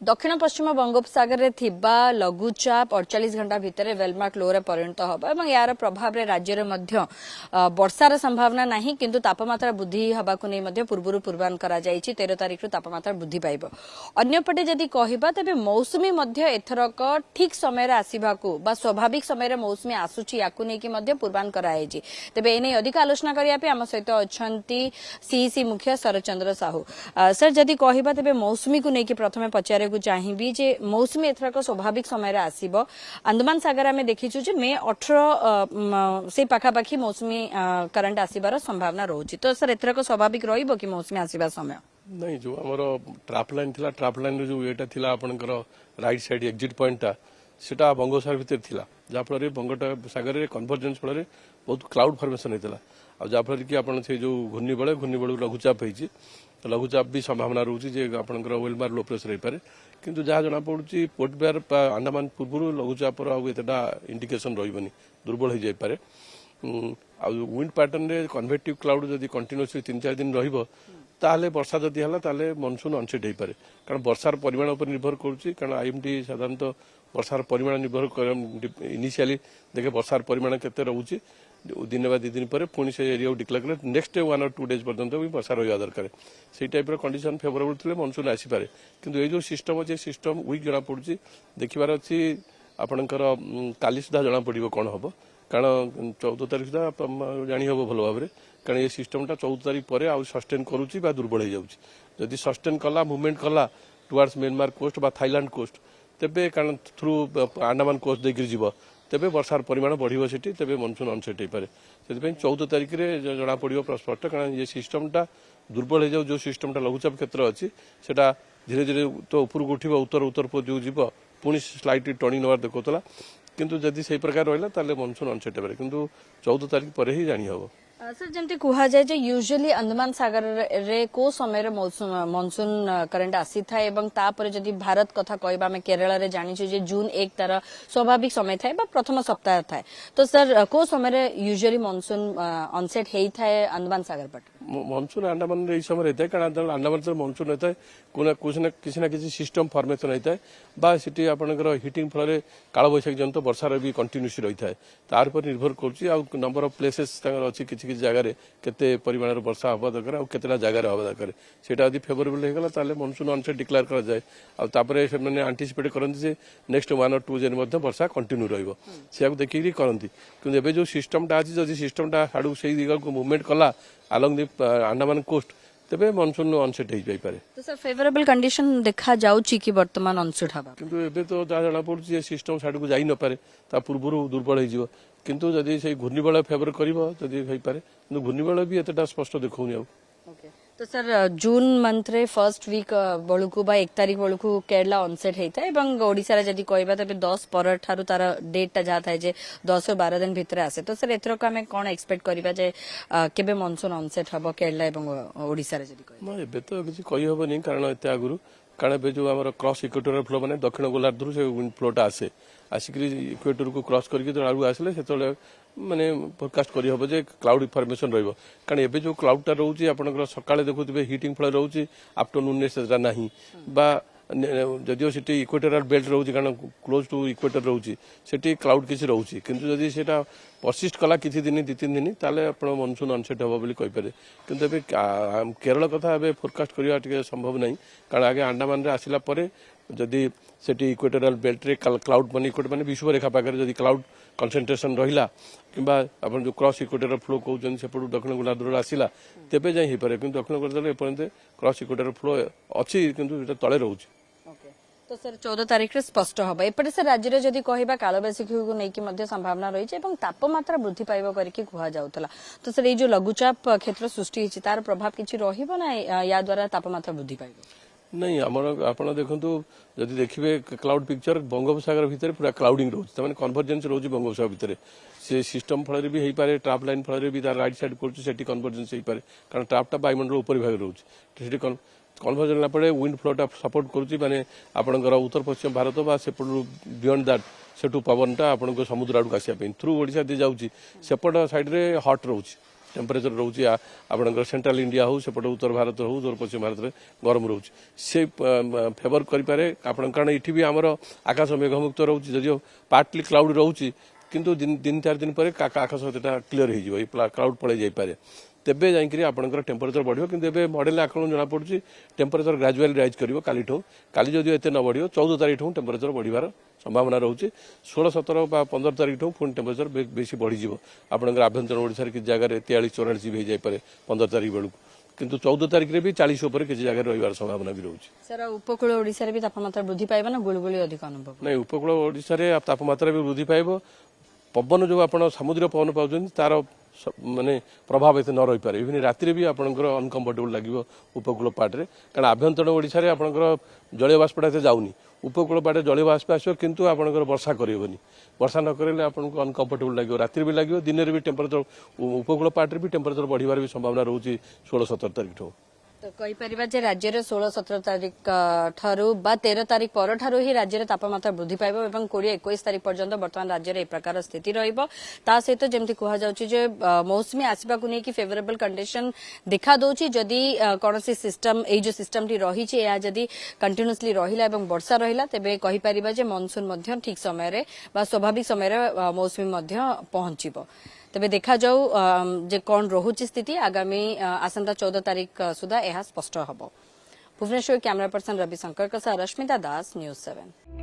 दक्षिण पश्चिम बंगोपसागर रे थिबा लघुचाप 48 घंटा भितर वेलमार्क लो रे परिणत होबा एवं यार प्रभाव रे राज्य रे मध्य वर्षार संभावना नहीं किंतु तापमात्रा वृद्धि हबा को नै मध्य पूर्वरु पूर्वान करा जायछि 13 तारिख रु तापमात्रा वृद्धि पाइबो। अन्य पटे जदि कहिबा तबे मौसुमी मध्य एथरक ठीक समय रे आसीबा को बा स्वाभाविक समय रे मौसुमी आसुछि याकु नै कि मध्य पूर्वान करायछि। तबे एने अधिक आलोचना करिया पे हम सहित अछंती सीईसी मुख्य शरचंद्र साहू। सर जदि कहिबा तबे मौसुमी को नै कि प्रथमे पचारे चाहिए जे मौसुमी एथरक स्वाभाविक समय आसीबो। अंडमान सागर में देखीचु जे मे 18 से पाखापाखी मौसुमी करंट आसीबार संभावना रोची। तो सर एथरक स्वाभाविक रहिबो कि मौसुमी आसीबा समय नहीं जो हमरो ट्रैप लाइन थिला ट्रैप लाइन रो जो एटा थिला आपनकर राइट साइड एग्जिट पॉइंटटा सेटा बंगोपसागर भितर थिला जा फल रे बंगोपसागर रे कन्वर्जेंस फल रे बहुत क्लाउड फॉर्मेशन हेतला आ जा फल कि आपन से जो घूर्णी बळू लघुचाप हेछि लघुचाप भी संभावना रोची जे आपनकर वेलमार लो प्रेशर रे पारे किंतु जहाँ जना पड़ुची पोर्ट ब्लेयर अंडमान पूर्व लघुचापर आतेटा इंडिकेशन रही दुर्बल हो जाए विंड पैटर्न रे कन्वेक्टिव क्लाउड जदि कंटिन्यूअसली 3-4 दिन रहिबो ताले वर्षा जदि हला ताले मनसून अनसेट हो पारे कारण वर्षार परिमाण उपर निर्भर करुच्ची कारण आईएमडी साधारणतः वर्षार परिमाण निर्भर इनिशियली देखे वर्षार परिमाण केते रहउची दिन बा 2 दिन पर पुणी से एरिया डिक्लेयर कले नेक्स्ट 1 or 2 days पर्यंत भी वर्षा रहा दरकार से टाइप कंडीशन फेवरेबल थे मनसून आसीपे किंतु ये जो सिस्टम अच्छे सिस्टम वीक जना पड़ी देखार अच्छी आपणकर काली सुधा जना पड़ो कौन हम कारण 14 तारिख सुधा जानी हम भल भाव कारण ये सिस्टमटा 14 तारिख पर आउ सस्टेन करुच्ची दुर्बल हो जाऊँगी जदि सस्टेन कला मुवमेंट कला टुवर्ड्स म्यांमार कोस्ट बा थाईलैंड कोस्ट तेबे कारण थ्रू अंडमान कोस्ट देकर जीव तेबे वर्षार परिमाण बढ़िबो सेठी तेबे मनसून अनसेट हो पारे से 14 तारिख रे जना पड़ो प्रस्पष्ट कारण ये सिस्टमटा दुर्बल हो जाऊ जो सिस्टमटा लघुचाप क्षेत्र अच्छी सेटा धीरे धीरे तो ऊपर को उठिबो उत्तर उत्तर पूर्व जीव पुणी स्लाइटली टर्निंग नवार देखौतला किंतु जदि से प्रकार रहिला ताले मनसून अनसेट हो पारे किंतु 14 तारिख पर ही जानी हबो। सर जमती कहा जाए जे यूजुअली अंडमान सागर रे को समय रे मॉनसून करंट आसी था एवं तापर जदि भारत कथा कहबा में केरल रे जानि जे जून 1 तार स्वाभाविक समय थाए बा प्रथम सप्ताह थाए तो सर को समय रे यूजुअली मॉनसून ऑनसेट हेई थाए अंडमान सागर पट मॉनसून अंडमान रे समय रहता है कारण अंडमान से मॉनसून रहता है किसी ना किसी सिस्टम फॉर्मेशन होता है बा सिटी आपनकर हिटिंग फल रे काल बैशाखी जंत वर्षार भी कंटिन्यूस रही है तार पर निर्भर करुच्ची आ नंबर ऑफ प्लेसेस अच्छी किसी जगह केते परिमाण वर्षा हवा दरकार आ केतेटा जगह हवा दरकार सेटा यदि फेवरेबल हो गला ताले मॉनसून अनसेट डिक्लेयर करा जाए आ तापरे से माने एंटिसिपेट करंती जे नेक्स्ट 1 or 2 दिन मध्ये वर्षा कंटिन्यू रहइबो सेयाक देखिकरी करंती किंतु एबे जो सिस्टमटा अछि जदि सिस्टमटा हाडू सेई दिगा को मूवमेंट कला अलोंग द अंडमान कोस्ट तेबे मॉनसून अनसेट हो जाई पारे तो सर फेवरेबल कंडीशन देखा जाउची कि वर्तमान अनसेट हबा किंतु एबे तो जाना पड़ुची सिस्टम साडू को जाई न पारे ता पूर्वरु दुर्बल हो जिवो किंतु जदि से घूर्णिबल फेवर करिवो जदि होई पारे किंतु घूर्णिबल भी एतटा स्पष्ट देखौनी आउ। तो सर जून मंथ रे फर्स्ट वीक बळुकु बा 1 तारिख बळुकु केरला ऑनसेट हेता एवं ओडिसा रे जदि कहबा तबे 10 पर ठारु तार डेट ता जा थाए जे 10 और 12 दिन भितर आसे तो सर एथरो का में कोन एक्सपेक्ट करिबा जे केबे मॉनसून ऑनसेट हबो केरला एवं ओडिसा रे जदि कहबा एबे तो किछि कहि हबो नै कारण एते आगुरु कारण एबे जो हमर क्रॉस इक्वेटोरियल फ्लो माने दक्षिण गोलार्ध से विंड फ्लोटा आसे आसिकरी इक्वेटर को क्रॉस करके जो आगु आसले सेतले माने फोरकास्ट करि हबो जे क्लाउड फॉर्मेशन रहइबो कारण एबे जो क्लाउडटा रहउची आपनकर सकाळे देखुथिबे हिटिंग फ्लो रहउची आफ्टरनून ने सेटा नाही बा जदिओ सिटी इक्वेटोरियल बेल्ट रहउची कारण क्लोज टू इक्वेटर रहउची सिटी क्लाउड किछि रहउची किंतु जदि सेटा परसिस्ट कला किछि दिन 2-3 दिन ताले आपण मॉनसून अनसेट हबो बोली कहि पारे किंतु एबे केरल कथा एबे फोरकास्ट करिया टिके संभव नाही कारण आगे अंडमान रे आसिला परे जदि सेटी इक्वेटोरियल बेल्ट रे क्लाउड माने इक्वेटर माने विश्व रेखा पाकर जदि क्लाउड कंसंट्रेशन रहिला किंबा आपण जो क्रॉस इक्वेटोरियल फ्लो कहउछन सेपटु दक्षिण गोलार्ध आसिला तेबे जाई हि पारे किंतु दक्षिण गोलार्ध एपर्यंत क्रॉस इक्वेटोरियल फ्लो अछि किंतु एटा तळे रहउछि। तो सर 14 तारिख रे स्पष्ट हबा एपटे से राज्य रे जदि कहबा कालबैसाखी को नै कि मध्य संभावना रही छै एवं तापमात्रा वृद्धि पाइबो करके कुहा जाउतला तो सर ए जो लघुचाप क्षेत्र सृष्टि हिछि तार प्रभाव किछि रहिबो ना या द्वारा तापमात्रा वृद्धि पाइबो नहीं आमर आपण देखंतु जदि देखिबे क्लाउड पिक्चर बंगोपसागर भितर पूरा क्लाउडिंग रोज तमाने कन्वर्जेंस रोज बंगोपसागर भितर से सिस्टम फल भी हो पारे ट्रैप लाइन फल भी तार राइट साइड पड़छ सेठी कन्वर्जेंस हो पारे कारण ट्रैपटा वायुमंडल ऊपर भाग रोज सेठी कन्वर्जन ना पड़े विंड फ्लोटा सपोर्ट करुच्ची माने आपणकर उत्तर पश्चिम भारत बा सेपटू बियॉन्ड दैट सेठू पवनटा आपन समुद्र आड़क आसिया थ्रू ओडिशा दे जाउची सेपट साइड रे हॉट रहउची टेम्परेचर रोचे आपंकर सेंट्रल इंडिया हो सेपटे उत्तर भारत हो उत्तर पश्चिम भारत में गरम रोचे से फेवर करें आपण कारण ये भी आमर आकाश मेघमुक्त रोचे जदिव पार्टली क्लाउड रोचे किंतु दिन 4 दिन पर आकाश क्लीयर हो क्लाउड पड़े जापे तेबे जाइए आपंकर टेम्परेचर बढ़ो कि मॉडल आकलन जना पड़ी टेम्परेचर ग्राजुआली राइज कर काली जदि एत न बढ़ो 14 तारीख टेम्परेचर बढ़िबार संभावना रोचे 16, 17 15 तारीख पुणी टेम्परेचर बेसी बढ़ी आपंकर आभ्यंतर ओडिशा किसी जगह 43, 44 भी जापे 15 तारीख बेलू किंतु 14 तारीख में भी 40 उपर किसी जगह रही संभावना भी रोचे। सर उपकूल ओडिशा रे भी तापमात्रा वृद्धि पाइबा ना गुलगुली अधिक अनुभव नहीं उपकूल ओडिशा रे तापमात्रा भी वृद्धि पाइब पवन जो आप समुद्र पवन पाँच तार माने प्रभाव एत न रही पारे इवन राति भी आपंकर अनकम्फर्टेबल लगे उपकूल पार्टे कारण आभ्यंतर ओडिशा रे आपंकर जलीय बाष्पटा एत जाऊनी उपकूल पाटे जलीय बाष्प आसो किंतु आपंकर वर्षा करनी वर्षा न करेंगे आपको अनकम्फर्टेबल लगे राति भी लगे दिन में भी टेम्परेचर उपकूल पार्टे भी टेम्परेचर बढ़िबार भी संभावना रोचे 16, 17 तारीख तो कही परिबा जे राज्य रे 16, 17 तारीख ठारू बा 13 तारीख पर ठारू ही राज्य रे तापमात्रा वृद्धि पाइबो एवं 20, 21 तारीख पर्यंत वर्तमान राज्य रे ए प्रकार स्थिति रहिबो ता सहित जेमति कुहा जाउची जे मौसमी आसीबा को नै कि फेवरेबल कंडीशन देखा दोची जदी कोनोसी सिस्टम ए जो सिस्टम टी रही छि या जदी कंटीन्यूअसली रहिला एवं वर्षा रहिला तेबे कही परिबा जे मानसून मध्य ठीक समय रे बा स्वाभाविक समय रे मौसमी मध्य पहुंचीबो तेबे देखा जाऊ जे कौन रोचे स्थिति आगामी आसंता 14 तारीख सुधा यह स्पष्ट हम। भुवनेश्वर कैमरा पर्सन रवि शंकर रश्मिता दास न्यूज 7।